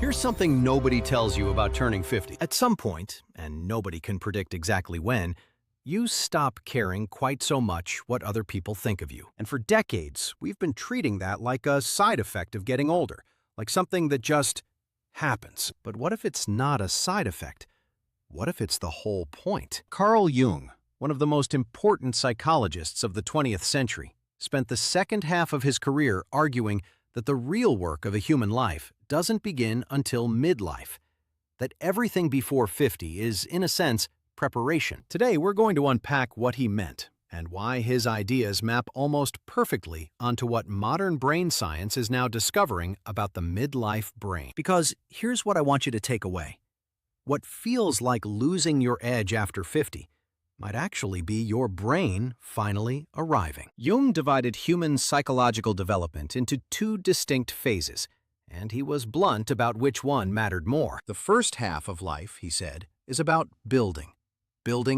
Here's something nobody tells you about turning 50. At some point, and nobody can predict exactly when, you stop caring quite so much what other people think of you. And for decades, we've been treating that like a side effect of getting older, like something that just happens. But what if it's not a side effect? What if it's the whole point? Carl Jung, one of the most important psychologists of the 20th century, spent the second half of his career arguing that the real work of a human life doesn't begin until midlife, that everything before 50 is, in a sense, preparation. Today, we're going to unpack what he meant and why his ideas map almost perfectly onto what modern brain science is now discovering about the midlife brain. Because here's what I want you to take away. What feels like losing your edge after 50 might actually be your brain finally arriving. Jung divided human psychological development into two distinct phases, and he was blunt about which one mattered more. The first half of life, he said, is about building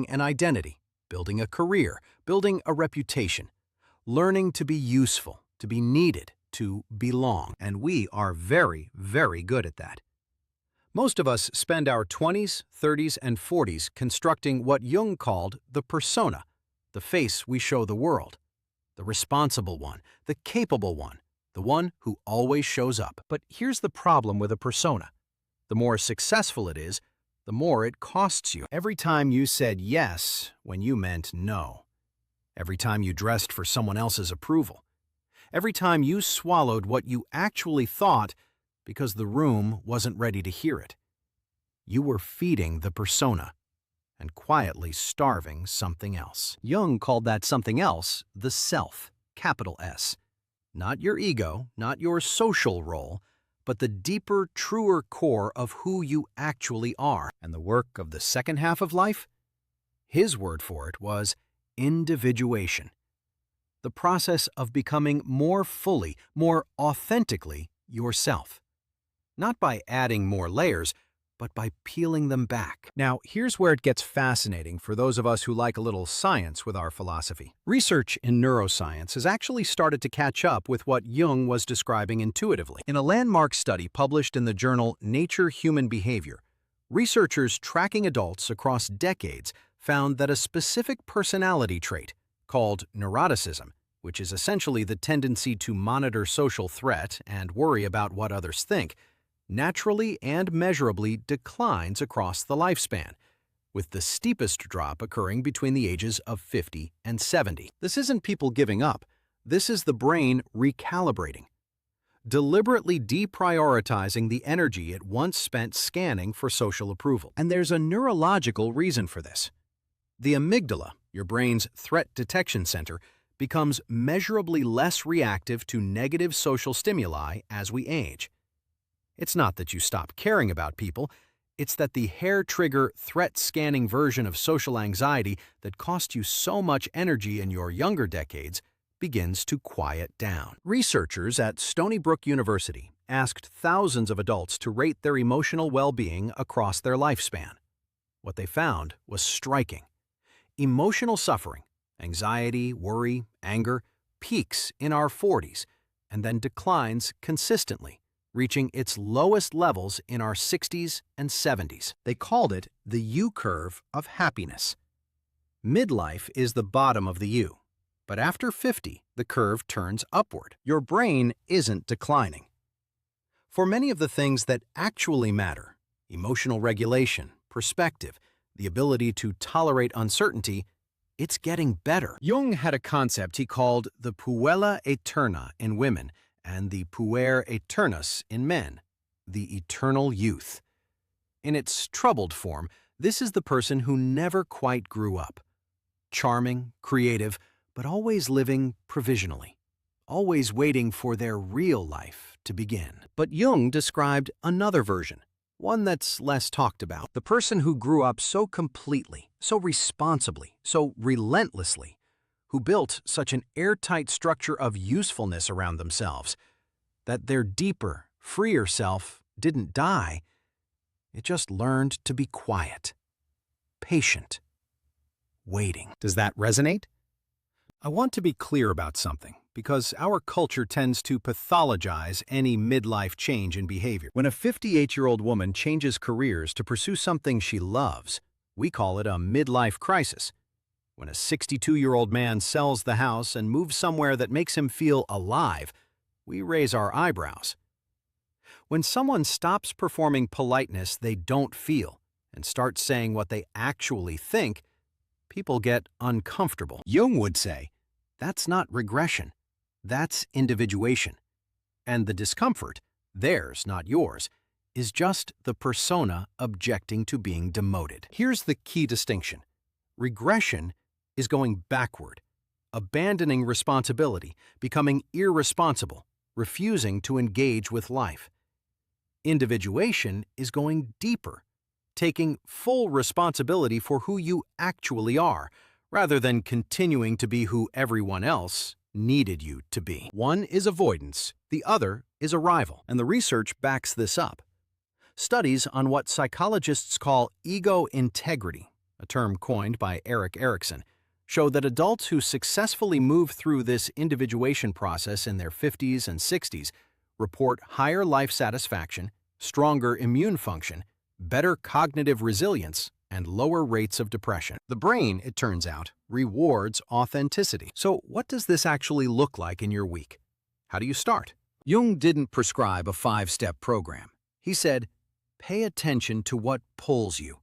an identity, building a career, building a reputation, learning to be useful, to be needed, to belong. And we are very, very good at that. Most of us spend our 20s, 30s, and 40s constructing what Jung called the persona, the face we show the world, the responsible one, the capable one, the one who always shows up. But here's the problem with a persona. The more successful it is, the more it costs you. Every time you said yes when you meant no. Every time you dressed for someone else's approval. Every time you swallowed what you actually thought because the room wasn't ready to hear it. You were feeding the persona and quietly starving something else. Jung called that something else the self, capital S. Not your ego, not your social role, but the deeper, truer core of who you actually are. And the work of the second half of life? His word for it was individuation. The process of becoming more fully, more authentically yourself. Not by adding more layers, but by peeling them back. Now, here's where it gets fascinating for those of us who like a little science with our philosophy. Research in neuroscience has actually started to catch up with what Jung was describing intuitively. In a landmark study published in the journal Nature Human Behavior, researchers tracking adults across decades found that a specific personality trait, called neuroticism, which is essentially the tendency to monitor social threat and worry about what others think, naturally and measurably declines across the lifespan, with the steepest drop occurring between the ages of 50 and 70. This isn't people giving up. This is the brain recalibrating, deliberately deprioritizing the energy it once spent scanning for social approval. And there's a neurological reason for this. The amygdala, your brain's threat detection center, becomes measurably less reactive to negative social stimuli as we age. It's not that you stop caring about people, it's that the hair-trigger, threat-scanning version of social anxiety that cost you so much energy in your younger decades begins to quiet down. Researchers at Stony Brook University asked thousands of adults to rate their emotional well-being across their lifespan. What they found was striking. Emotional suffering, anxiety, worry, anger, peaks in our 40s and then declines consistently, reaching its lowest levels in our 60s and 70s. They called it the U-curve of happiness. Midlife is the bottom of the U, but after 50, the curve turns upward. Your brain isn't declining. For many of the things that actually matter, emotional regulation, perspective, the ability to tolerate uncertainty, it's getting better. Jung had a concept he called the puella aeterna in women and the puer aeternus in men, the eternal youth. In its troubled form, this is the person who never quite grew up. Charming, creative, but always living provisionally, always waiting for their real life to begin. But Jung described another version, one that's less talked about. The person who grew up so completely, so responsibly, so relentlessly, who built such an airtight structure of usefulness around themselves that their deeper, freer self didn't die. It just learned to be quiet, patient, waiting. Does that resonate? I want to be clear about something, because our culture tends to pathologize any midlife change in behavior. When a 58-year-old woman changes careers to pursue something she loves, we call it a midlife crisis. When a 62-year-old man sells the house and moves somewhere that makes him feel alive, we raise our eyebrows. When someone stops performing politeness they don't feel and starts saying what they actually think, people get uncomfortable. Jung would say, that's not regression, that's individuation. And the discomfort, theirs, not yours, is just the persona objecting to being demoted. Here's the key distinction. Regression is going backward, abandoning responsibility, becoming irresponsible, refusing to engage with life. Individuation is going deeper, taking full responsibility for who you actually are, rather than continuing to be who everyone else needed you to be. One is avoidance, the other is arrival, and the research backs this up. Studies on what psychologists call ego integrity, a term coined by Erik Erikson, show that adults who successfully move through this individuation process in their 50s and 60s report higher life satisfaction, stronger immune function, better cognitive resilience, and lower rates of depression. The brain, it turns out, rewards authenticity. So what does this actually look like in your week? How do you start? Jung didn't prescribe a 5-step program. He said, pay attention to what pulls you,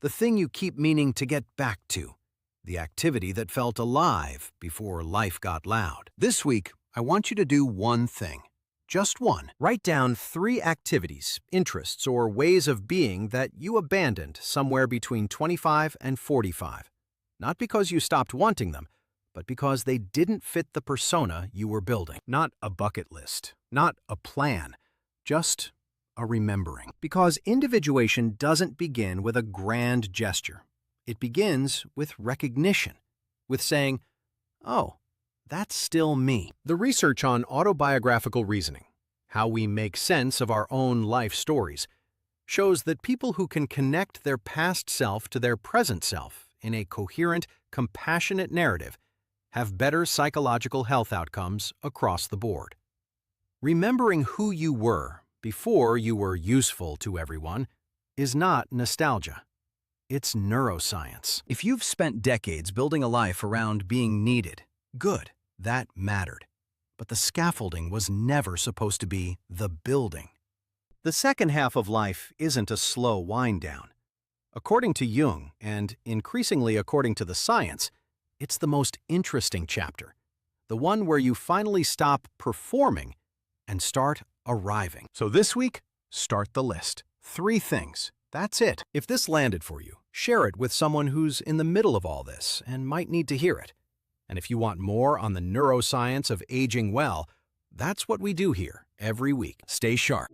the thing you keep meaning to get back to, the activity that felt alive before life got loud. This week, I want you to do one thing. Just one. Write down 3 activities, interests, or ways of being that you abandoned somewhere between 25 and 45. Not because you stopped wanting them, but because they didn't fit the persona you were building. Not a bucket list, not a plan, just a remembering. Because individuation doesn't begin with a grand gesture. It begins with recognition, with saying, oh, that's still me. The research on autobiographical reasoning, how we make sense of our own life stories, shows that people who can connect their past self to their present self in a coherent, compassionate narrative have better psychological health outcomes across the board. Remembering who you were before you were useful to everyone is not nostalgia. It's neuroscience. If you've spent decades building a life around being needed, good. That mattered. But the scaffolding was never supposed to be the building. The second half of life isn't a slow wind down. According to Jung, and increasingly according to the science, it's the most interesting chapter. The one where you finally stop performing and start arriving. So this week, start the list. 3 things. That's it. If this landed for you, share it with someone who's in the middle of all this and might need to hear it. And if you want more on the neuroscience of aging well, that's what we do here every week. Stay sharp.